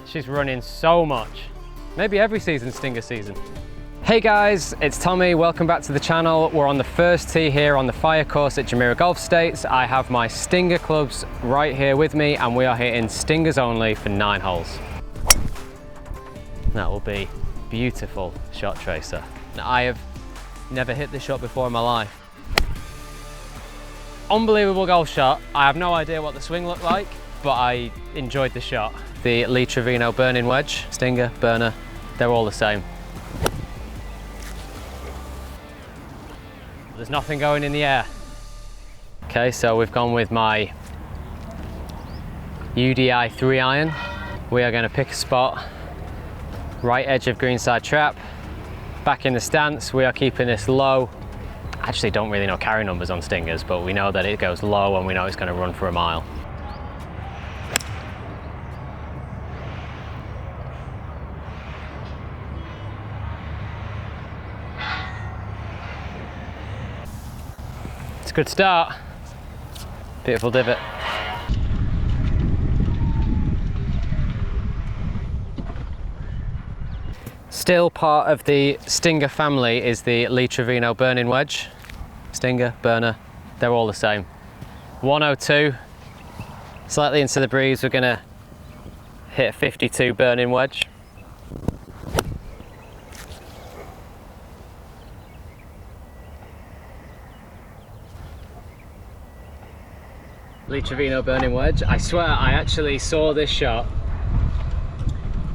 She's running so much. Maybe every season's Stinger season. Hey guys, it's Tommy. Welcome back to the channel. We're on the first tee here on the fire course at Jumeirah Golf Estates. I have my Stinger clubs right here with me and we are hitting Stingers only for 9 holes. That will be beautiful shot tracer. I have never hit this shot before in my life. Unbelievable golf shot. I have no idea what the swing looked like, but I enjoyed the shot. The Lee Trevino burning wedge, Stinger, burner, they're all the same. There's nothing going in the air. Okay, so we've gone with my UDI 3-iron. We are going to pick a spot, right edge of greenside trap, back in the stance. We are keeping this low. I actually don't really know carry numbers on Stingers, but we know that it goes low and we know it's going to run for a mile. It's a good start. Beautiful divot. Still part of the Stinger family is the Lee Trevino burning wedge. Stinger, burner, they're all the same. 102, slightly into the breeze, we're gonna hit a 52 burning wedge. Lee Trevino burning wedge. I swear I actually saw this shot.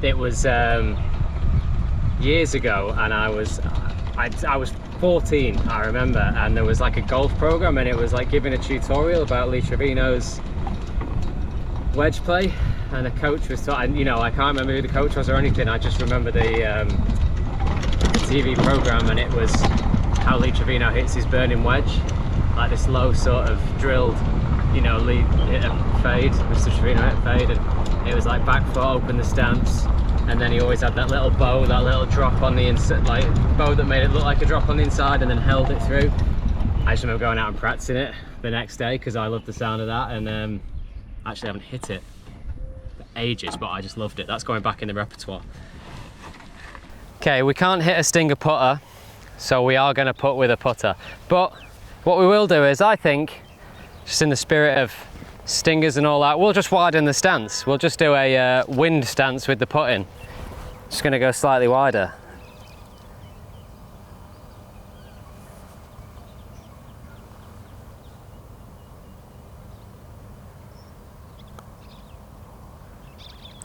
It was years ago and I was 14, I remember, and there was like a golf program and it was like giving a tutorial about Lee Trevino's wedge play, and a coach was taught, you know, I can't remember who the coach was or anything, I just remember the TV program, and it was how Lee Trevino hits his burning wedge, like this low sort of drilled, you know, Lee hit a fade, Mr. Trevino hit a fade, and it was like back foot, open the stance, and then he always had that little bow, that little drop on the inside, like bow that made it look like a drop on the inside and then held it through. I just remember going out and practicing it the next day because I loved the sound of that, and actually haven't hit it for ages, but I just loved it. That's going back in the repertoire. Okay, we can't hit a Stinger putter, so we are going to putt with a putter. But what we will do is, I think, just in the spirit of Stingers and all that, we'll just widen the stance. We'll just do a wind stance with the putting. Just going to go slightly wider.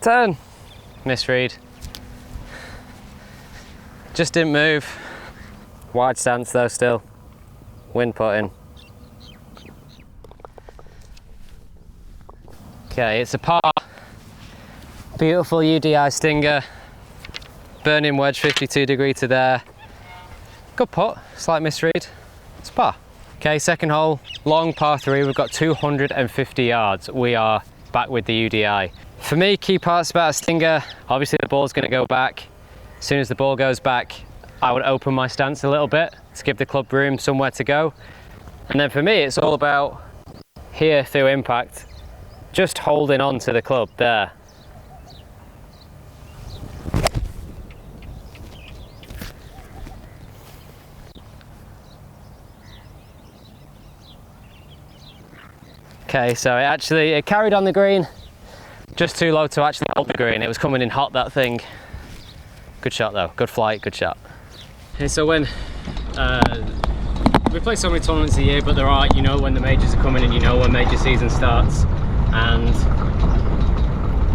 Turn. Misread. Just didn't move. Wide stance though still. Wind putting. Okay, it's a par. Beautiful UDI Stinger. Burning wedge, 52 degree to there. Good putt, slight misread. It's a par. Okay, second hole, long par 3. We've got 250 yards. We are back with the UDI. For me, key parts about a Stinger, obviously the ball's going to go back. As soon as the ball goes back, I would open my stance a little bit to give the club room somewhere to go. And then for me, it's all about here through impact, just holding on to the club there. Okay, so it carried on the green, just too low to actually hold the green. It was coming in hot, that thing. Good shot though, good flight, good shot. Okay, so when we play so many tournaments a year, but there are, you know, when the majors are coming and you know when major season starts, and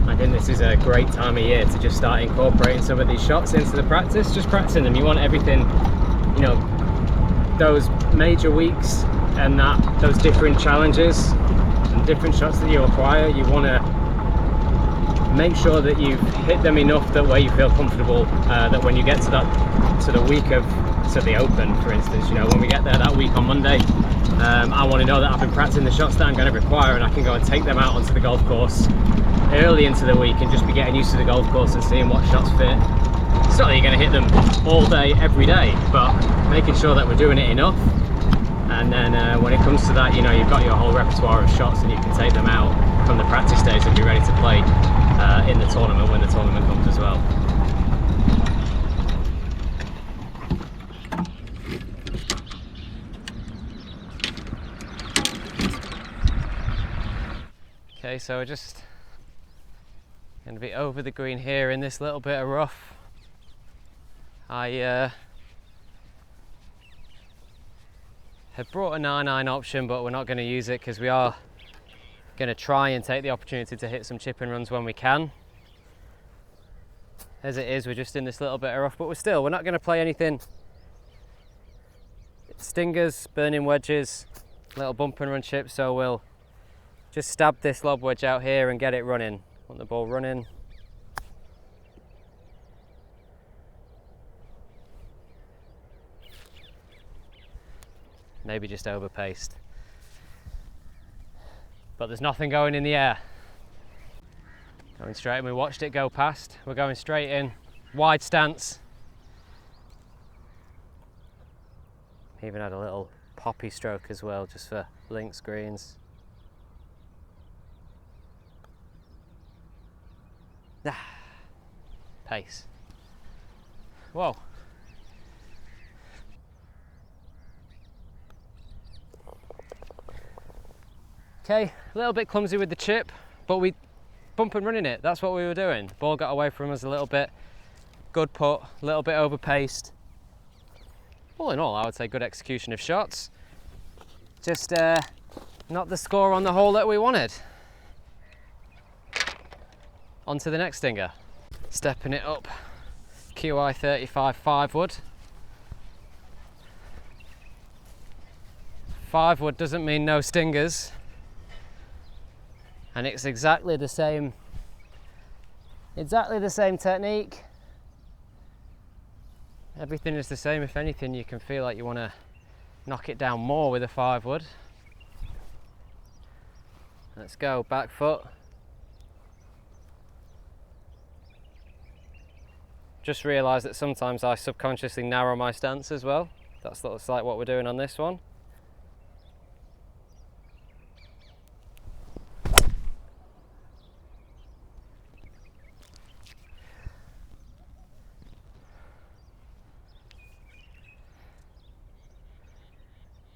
I think this is a great time of year to just start incorporating some of these shots into the practice, just practicing them. You want everything, you know, those major weeks and those different challenges and different shots that you acquire, you want to make sure that you've hit them enough that way you feel comfortable, that when you get to the week of the Open, for instance, you know, when we get there that week on Monday, I want to know that I've been practicing the shots that I'm going to require, and I can go and take them out onto the golf course early into the week and just be getting used to the golf course and seeing what shots fit. It's not that you're going to hit them all day every day, but making sure that we're doing it enough, and then when it comes to that, you know, you've got your whole repertoire of shots and you can take them out from the practice days and be ready to play in the tournament when the tournament comes as well. Okay, so we're just going to be over the green here in this little bit of rough. I had brought a 9-iron option, but we're not going to use it because we are going to try and take the opportunity to hit some chip and runs when we can. As it is, we're just in this little bit of rough, but we're not going to play anything. Stingers, burning wedges, little bump and run chips, so we'll just stab this lob wedge out here and get it running. Want the ball running. Maybe just over paced. But there's nothing going in the air. Going straight in, we watched it go past. We're going straight in, wide stance. Even had a little poppy stroke as well, just for links greens. Pace. Whoa. Okay, a little bit clumsy with the chip, but we bump and running it. That's what we were doing. Ball got away from us a little bit. Good putt, a little bit over paced. All in all, I would say good execution of shots. Just not the score on the hole that we wanted. On to the next stinger. Stepping it up, Qi35 5-wood. 5-wood doesn't mean no stingers. And it's exactly the same technique. Everything is the same. If anything, you can feel like you want to knock it down more with a 5-wood. Let's go, back foot. Just realised that sometimes I subconsciously narrow my stance as well. That's like what we're doing on this one.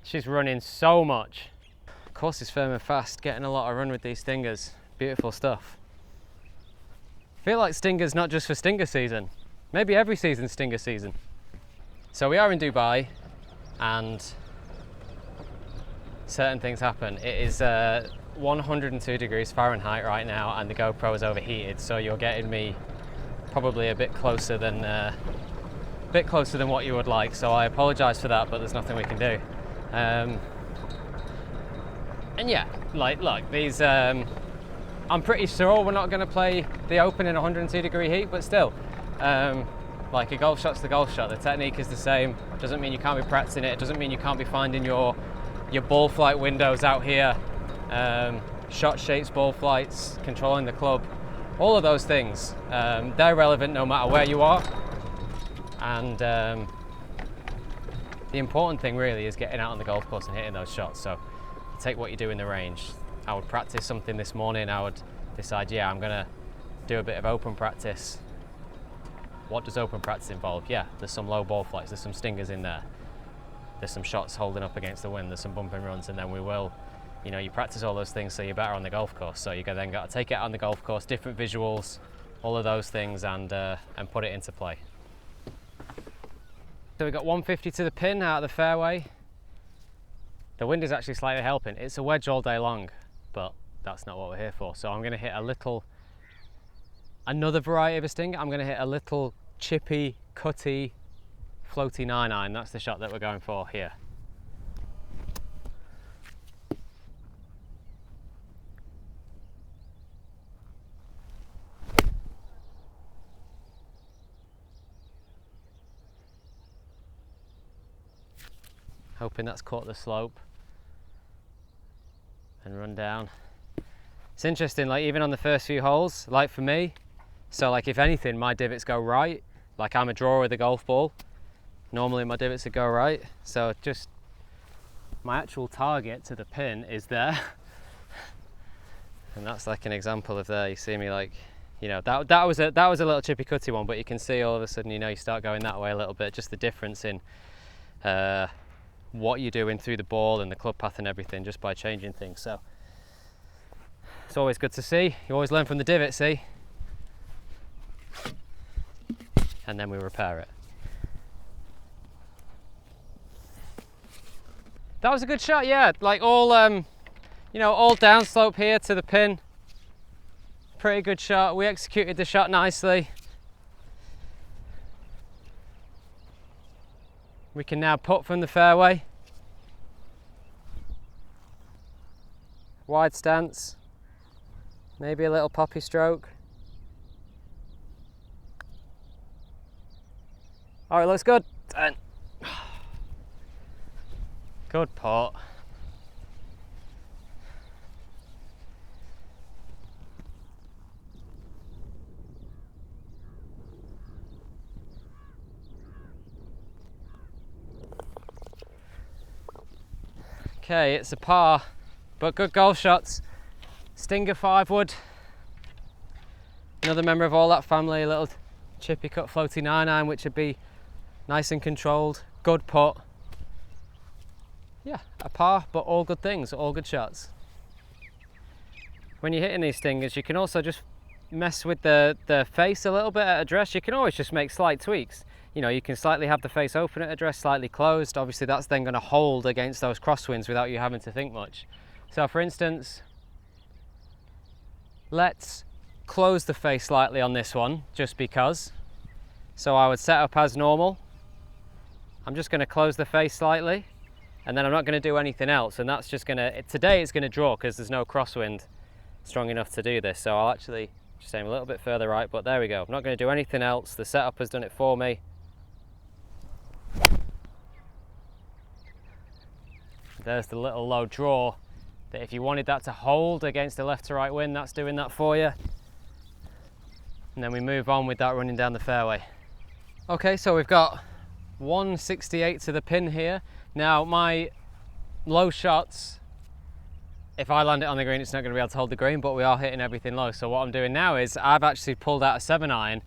She's running so much. Course is firm and fast, getting a lot of run with these stingers. Beautiful stuff. I feel like stingers not just for stinger season. Maybe every season's stinger season. So we are in Dubai and certain things happen. It is 102 degrees Fahrenheit right now and the GoPro is overheated, so you're getting me probably a bit closer than what you would like, so I apologise for that, but there's nothing we can do. And yeah, like look, these I'm pretty sure we're not going to play the Open in 102 degree heat, but still, like a golf shot's the golf shot. The technique is the same. Doesn't mean you can't be practicing it. It doesn't mean you can't be finding your ball flight windows out here, shot shapes, ball flights, controlling the club, all of those things. They're relevant no matter where you are, and the important thing really is getting out on the golf course and hitting those shots. So take what you do in the range. I would practice something this morning. I would decide, yeah, I'm gonna do a bit of open practice. What does open practice involve? Yeah, there's some low ball flights, there's some stingers in there. There's some shots holding up against the wind, there's some bump and runs, and then we will, you know, you practice all those things so you're better on the golf course. So you then got to take it out on the golf course, different visuals, all of those things, and put it into play. So we've got 150 to the pin out of the fairway. The wind is actually slightly helping. It's a wedge all day long, but that's not what we're here for. So I'm going to hit another variety of a stinger. I'm going to hit a little chippy, cutty, floaty 9-iron. That's the shot that we're going for here. Hoping that's caught the slope and run down. It's interesting, like even on the first few holes, like for me, so like if anything, my divots go right. Like I'm a drawer with a golf ball. Normally my divots would go right. So just my actual target to the pin is there. And that's like an example of there. You see me like, you know, that was a little chippy cutty one, but you can see all of a sudden, you know, you start going that way a little bit. Just the difference in what you're doing through the ball and the club path and everything, just by changing things. So it's always good to see. You always learn from the divot, see? And then we repair it. That was a good shot, yeah. Like all, you know, all downslope here to the pin. Pretty good shot. We executed the shot nicely. We can now putt from the fairway. Wide stance. Maybe a little poppy stroke. Oh, it looks good. Good putt. Okay, it's a par, but good golf shots. Stinger 5 wood. Another member of all that family, a little chippy cut floaty 9-iron, which would be nice and controlled. Good putt. Yeah, a par, but all good things, all good shots. When you're hitting these stingers, you can also just mess with the face a little bit at address. You can always just make slight tweaks. You know, you can slightly have the face open at address, slightly closed. Obviously, that's then going to hold against those crosswinds without you having to think much. So, for instance, let's close the face slightly on this one, just because. So I would set up as normal. I'm just going to close the face slightly, and then I'm not going to do anything else. And that's just going to, today it's going to draw because there's no crosswind strong enough to do this. So I'll actually just aim a little bit further right, but there we go. I'm not going to do anything else. The setup has done it for me. There's the little low draw that if you wanted that to hold against the left to right wind, that's doing that for you. And then we move on with that running down the fairway. Okay, so we've got 168 to the pin here. Now my low shots, if I land it on the green, it's not going to be able to hold the green, but we are hitting everything low. So what I'm doing now is I've actually pulled out a 7-iron,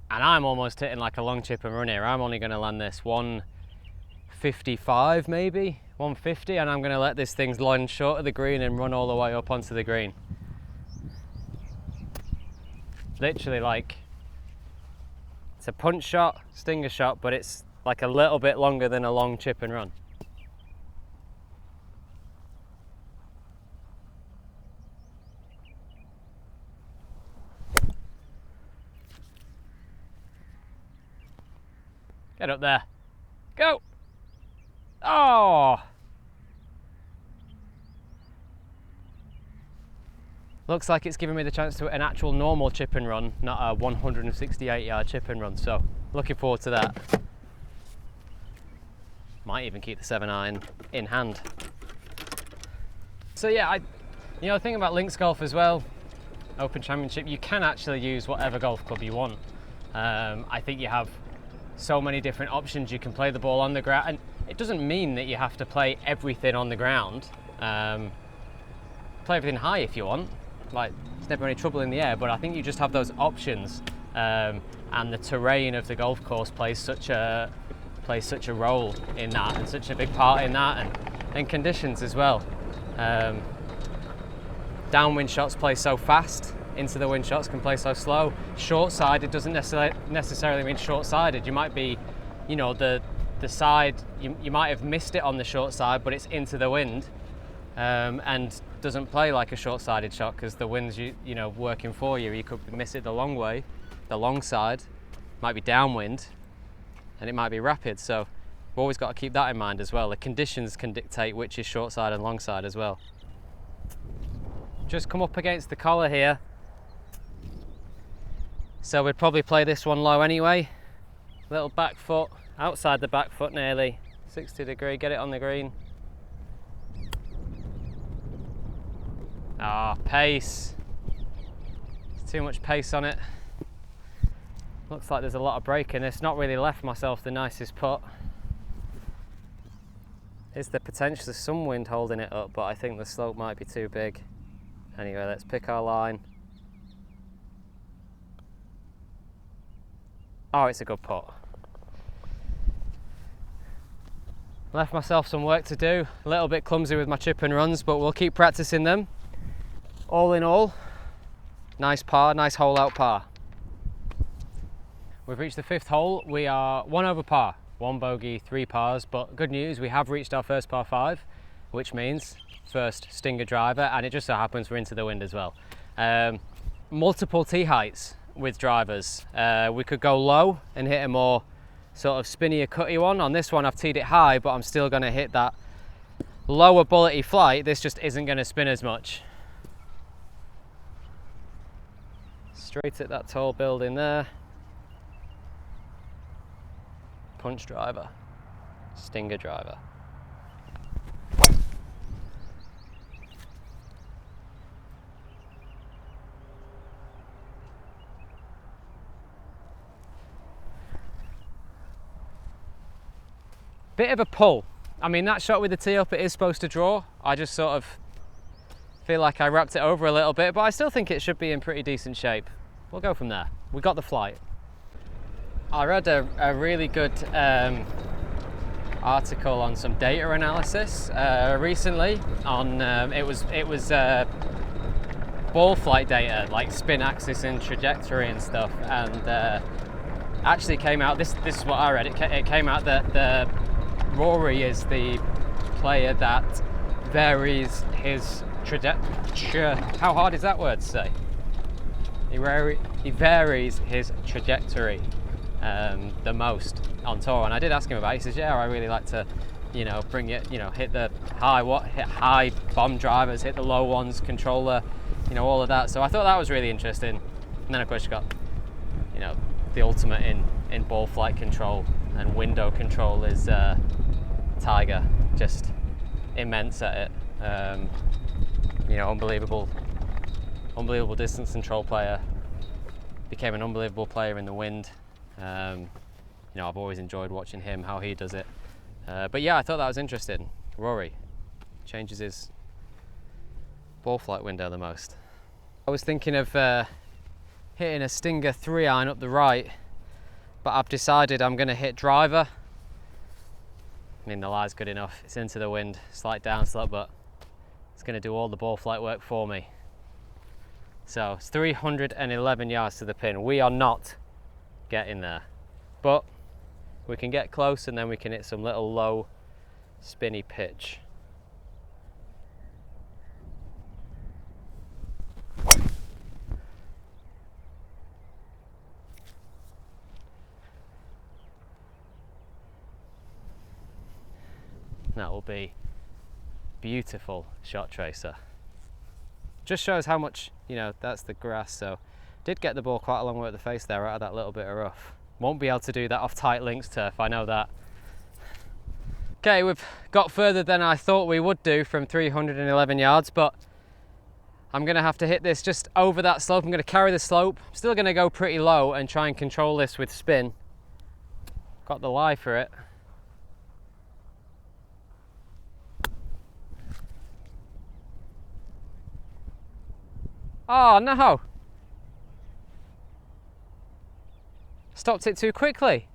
and I'm almost hitting like a long chip and run here. I'm only going to land this 155 maybe, 150, and I'm going to let this thing land short of the green and run all the way up onto the green. Literally, like, it's a punch shot, stinger shot, but it's like a little bit longer than a long chip and run. Get up there. Go! Oh! Looks like it's giving me the chance to an actual normal chip and run, not a 168-yard chip and run, so looking forward to that. Might even keep the 7-iron in hand. So yeah, you know, the thing about links golf as well, Open Championship, you can actually use whatever golf club you want. I think you have so many different options. You can play the ball on the ground, and it doesn't mean that you have to play everything on the ground. Play everything high if you want. Like, there's never any trouble in the air, but I think you just have those options, and the terrain of the golf course plays such a role in that, and such a big part in that, and conditions as well. Downwind shots play so fast, into the wind shots can play so slow. Short-sided doesn't necessarily mean short-sided. You might be, you know, the side, you might have missed it on the short side, but it's into the wind, and doesn't play like a short-sided shot because the wind's you know working for you. You could miss it the long way, the long side might be downwind, and it might be rapid. So we've always got to keep that in mind as well. The conditions can dictate which is short side and long side as well. Just come up against the collar here, so we'd probably play this one low anyway. Little back foot, outside the back foot nearly, 60 degree, get it on the green. Ah, pace. There's too much pace on it. Looks like there's a lot of break in this. Not really left myself the nicest putt. Is there potentially some wind holding it up, but I think the slope might be too big. Anyway, let's pick our line. Oh, it's a good putt. Left myself some work to do. A little bit clumsy with my chip and runs, but we'll keep practicing them. All in all, nice par, nice hole out par. We've reached the 5th hole. We are 1 over par, 1 bogey, 3 pars, but good news, we have reached our first par 5, which means first stinger driver, and it just so happens we're into the wind as well. Multiple tee heights with drivers. We could go low and hit a more sort of spinnier, cutty one. On this one, I've teed it high, but I'm still going to hit that lower bullety flight. This just isn't going to spin as much. Straight at that tall building there. Punch driver, stinger driver. Bit of a pull. I mean, that shot with the tee up, it is supposed to draw. I just sort of feel like I wrapped it over a little bit, but I still think it should be in pretty decent shape. We'll go from there. We got the flight. I read a really good article on some data analysis recently on it was ball flight data, like spin axis and trajectory and stuff, and actually came out, this is what I read, it came out that Rory is the player that varies his trajectory. How hard is that word to say? He varies his trajectory the most on tour, and I did ask him about it. He says, yeah, I really like to, you know, bring it, you know, hit the high bomb drivers, hit the low ones, control the, you know, all of that. So I thought that was really interesting. And then of course you got, you know, the ultimate in ball flight control and window control is Tiger, just immense at it. You know, unbelievable distance control player. Became an unbelievable player in the wind. You know, I've always enjoyed watching him, how he does it. But yeah, I thought that was interesting. Rory changes his ball flight window the most. I was thinking of hitting a stinger 3-iron up the right, but I've decided I'm going to hit driver. I mean, the lie's good enough. It's into the wind, slight downslope, but it's going to do all the ball flight work for me. So it's 311 yards to the pin. We are not getting there, but we can get close and then we can hit some little low spinny pitch. That will be beautiful shot tracer. Just shows how much, you know, that's the grass. So did get the ball quite a long way at the face there out of that little bit of rough. Won't be able to do that off tight links turf, I know that. Okay, we've got further than I thought we would do from 311 yards, but I'm gonna have to hit this just over that slope. I'm gonna carry the slope. I'm still gonna go pretty low and try and control this with spin. Got the lie for it. Oh no! Stopped it too quickly.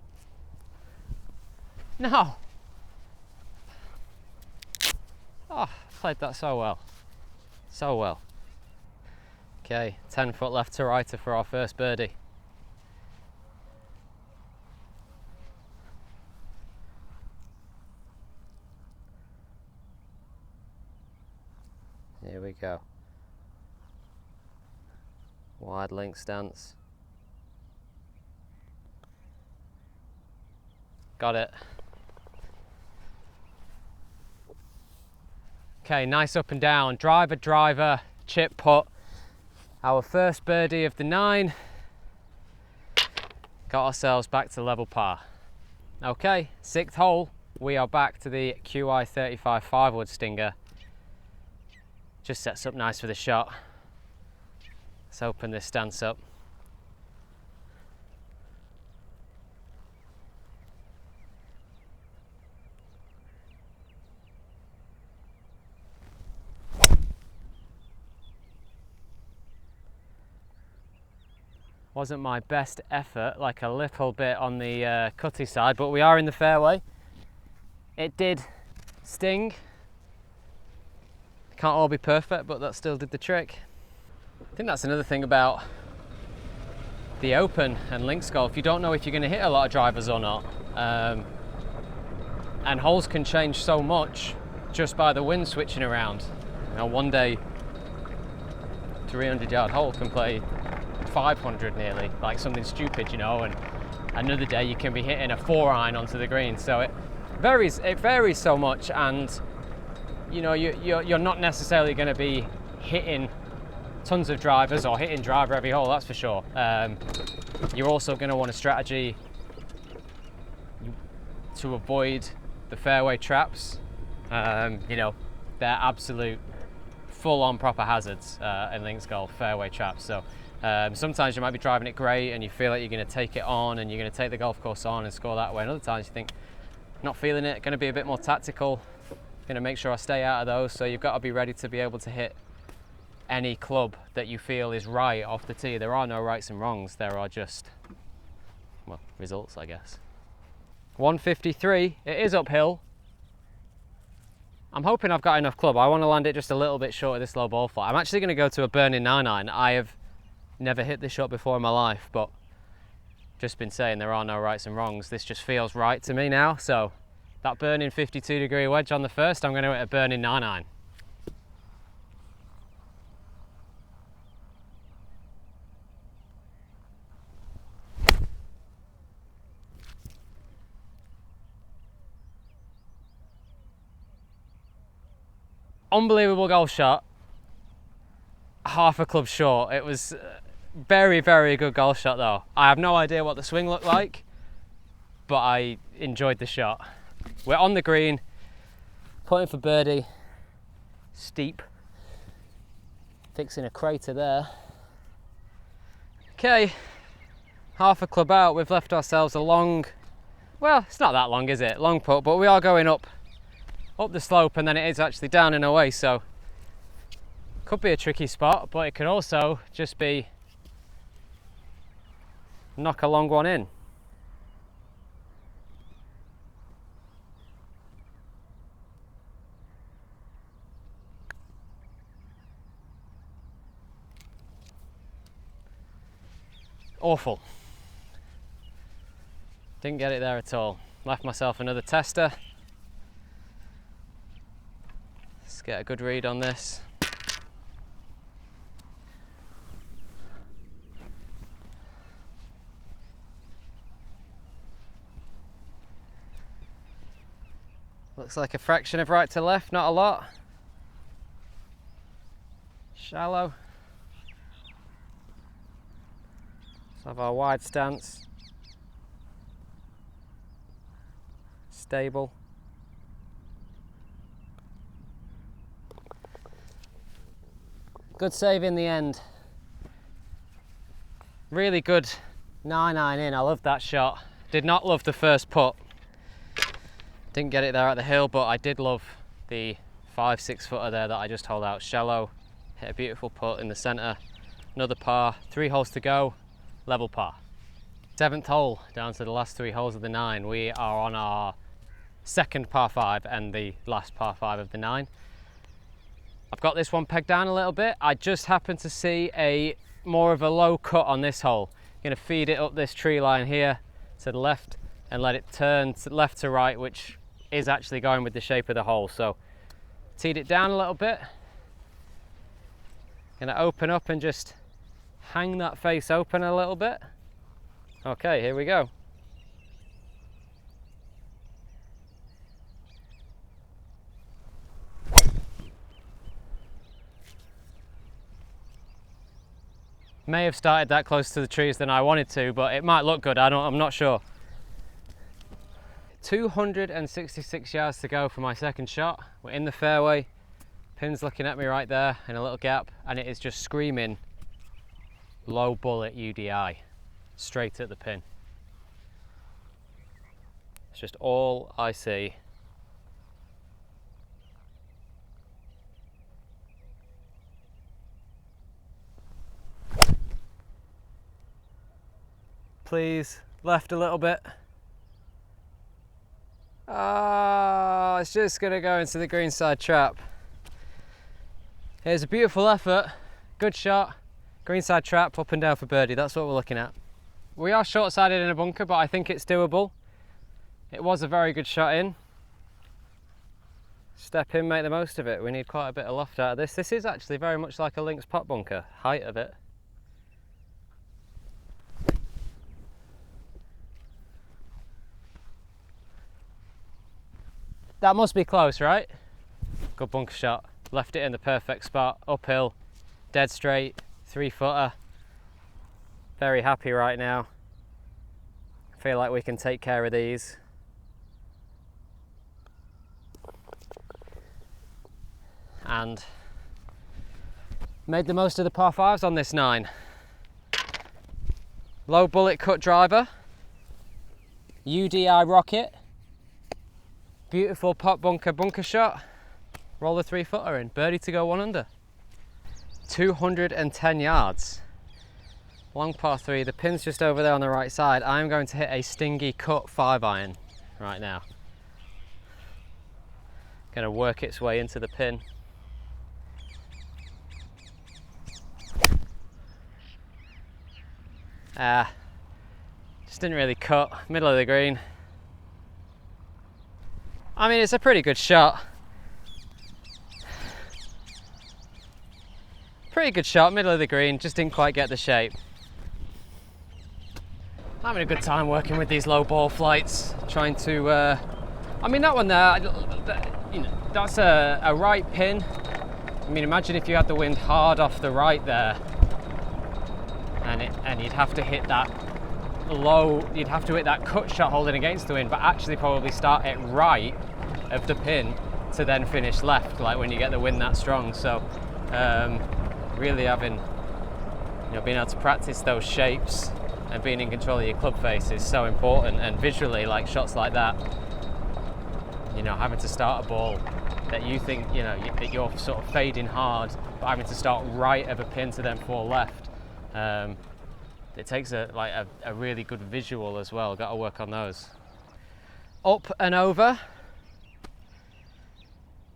No! Oh, played that so well. So well. Okay, 10 foot left to right for our first birdie. Here we go. Wide link stance. Got it. Okay, nice up and down. Driver, driver, chip putt. Our first birdie of the 9. Got ourselves back to level par. Okay, 6th hole. We are back to the Qi35 5-wood stinger. Just sets up nice for the shot. Let's open this stance up. Wasn't my best effort, like a little bit on the cutty side, but we are in the fairway. It did sting. Can't all be perfect, but that still did the trick. I think that's another thing about the Open and links golf. You don't know if you're going to hit a lot of drivers or not. And holes can change so much just by the wind switching around. You know, one day, 300-yard hole can play 500 nearly, like something stupid, you know, and another day you can be hitting a 4-iron onto the green. So it varies so much, and you know, you're not necessarily going to be hitting tons of drivers or hitting driver every hole, that's for sure. You're also going to want a strategy to avoid the fairway traps. You know, they're absolute full-on proper hazards in links golf, fairway traps. So sometimes you might be driving it great and you feel like you're going to take it on and you're going to take the golf course on and score that way. And other times you think, not feeling it, going to be a bit more tactical, going to make sure I stay out of those. So you've got to be ready to be able to hit any club that you feel is right off the tee. There are no rights and wrongs, there are just, well, results, I guess. 153, it is uphill. I'm hoping I've got enough club. I want to land it just a little bit short of this low ball flight. I'm actually going to go to a burning 9-iron. I have never hit this shot before in my life, but just been saying there are no rights and wrongs. This just feels right to me now. So that burning 52-degree wedge on the first, I'm going to hit a burning 9-iron. Unbelievable golf shot, half a club short. It was very, very good golf shot though. I have no idea what the swing looked like, but I enjoyed the shot. We're on the green, putting for birdie, steep, fixing a crater there. Okay, half a club out, we've left ourselves a long, well, it's not that long, is it? Long putt, but we are going up the slope, and then it is actually down and away, so could be a tricky spot, but it could also just be knock a long one in. Awful. Didn't get it there at all. Left myself another tester. Let's get a good read on this. Looks like a fraction of right to left, not a lot. Shallow. Let's have our wide stance. Stable. Good save in the end. Really good 9-iron in. I love that shot. Did not love the first putt. Didn't get it there at the hill, but I did love the 5-6 footer there that I just holed out shallow. Hit a beautiful putt in the center. Another par. 3 holes to go. Level par. 7th hole, down to the last 3 holes of the 9. We are on our second par 5 and the last par 5 of the 9. I've got this one pegged down a little bit. I just happened to see a more of a low cut on this hole. I'm going to feed it up this tree line here to the left and let it turn to left to right, which is actually going with the shape of the hole. So teed it down a little bit. Going to open up and just hang that face open a little bit. Okay, here we go. May have started that close to the trees than I wanted to, but it might look good. I'm not sure. 266 yards to go for my second shot. We're in the fairway. Pin's looking at me right there in a little gap, and it is just screaming low bullet UDI straight at the pin. It's just all I see. please. Left a little bit. Oh, it's just gonna go into the greenside trap. Here's a beautiful effort, good shot, greenside trap, up and down for birdie. That's what we're looking at. We are short-sided in a bunker, but I think it's doable. It was a very good shot in. Step in, make the most of it. We need quite a bit of loft out of this. This is actually very much like a links pot bunker, height of it. That must be close, right? Good bunker shot. Left it in the perfect spot, uphill, dead straight, 3-footer. Very happy right now. Feel like we can take care of these. And made the most of the par 5s on this 9. Low bullet cut driver, UDI rocket, beautiful pot bunker shot, roll the 3-footer in, birdie to go 1 under. 210 yards. Long par 3, the pin's just over there on the right side. I'm going to hit a stingy cut 5-iron right now. Going to work its way into the pin. Just didn't really cut, middle of the green. I mean, it's a pretty good shot. Pretty good shot, middle of the green, just didn't quite get the shape. Having a good time working with these low ball flights, trying to, I mean that one there, you know, that's a right pin. I mean, imagine if you had the wind hard off the right there, and you'd have to hit that low, you'd have to hit that cut shot holding against the wind, but actually probably start it right of the pin to then finish left, like when you get the wind that strong. So really having, you know, being able to practice those shapes and being in control of your club face is so important. And visually, like shots like that, you know, having to start a ball that you think, you know, that you're sort of fading hard, but having to start right of a pin to then fall left, it takes a really good visual as well. Got to work on those. Up and over.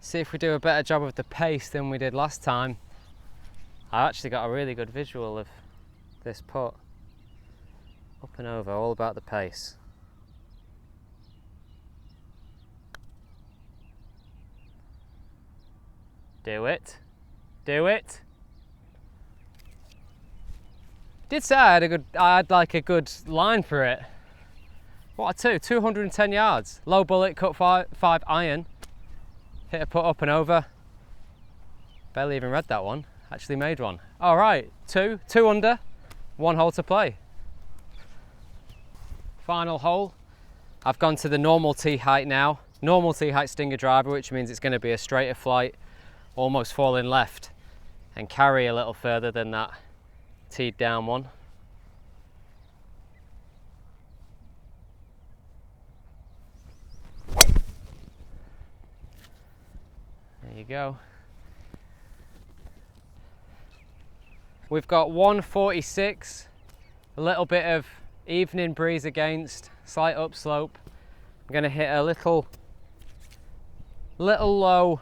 See if we do a better job of the pace than we did last time. I actually got a really good visual of this putt. Up and over, all about the pace. Do it. Do it. Did say I had like a good line for it. What a 210 yards. Low bullet, cut 5 iron. Hit a putt up and over. Barely even read that one. Actually made one. All right, 2 under, 1 hole to play. Final hole. I've gone to the normal tee height now. Normal tee height stinger driver, which means it's going to be a straighter flight, almost falling left, and carry a little further than that teed down one. There you go. We've got 146, a little bit of evening breeze against, slight upslope. I'm going to hit a little low,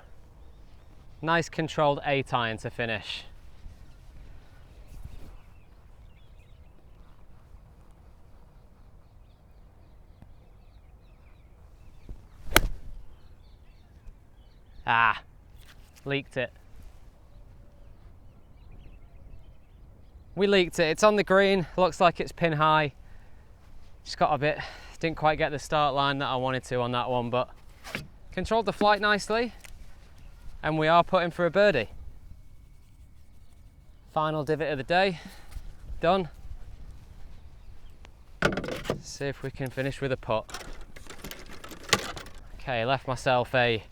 nice controlled 8-iron to finish. Leaked it. We leaked it. It's on the green. Looks like it's pin high. Just got a bit, didn't quite get the start line that I wanted to on that one, but controlled the flight nicely, and we are putting for a birdie. Final divot of the day, done. Let's see if we can finish with a putt. Okay, left myself a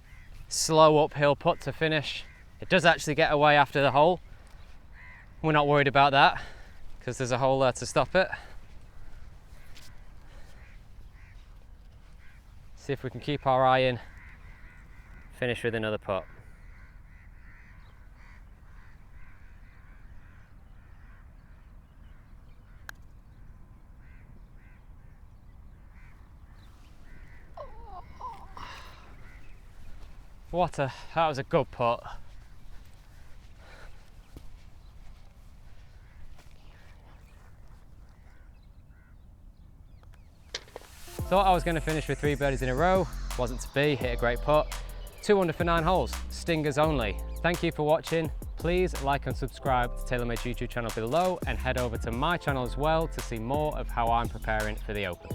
slow uphill putt to finish. It does actually get away after the hole. We're not worried about that because there's a hole there to stop it. See if we can keep our eye in, finish with another putt. That was a good putt. Thought I was going to finish with 3 birdies in a row, wasn't to be, hit a great putt. 2 under for 9 holes, stingers only. Thank you for watching. Please like and subscribe to TaylorMade's YouTube channel below and head over to my channel as well to see more of how I'm preparing for the Open.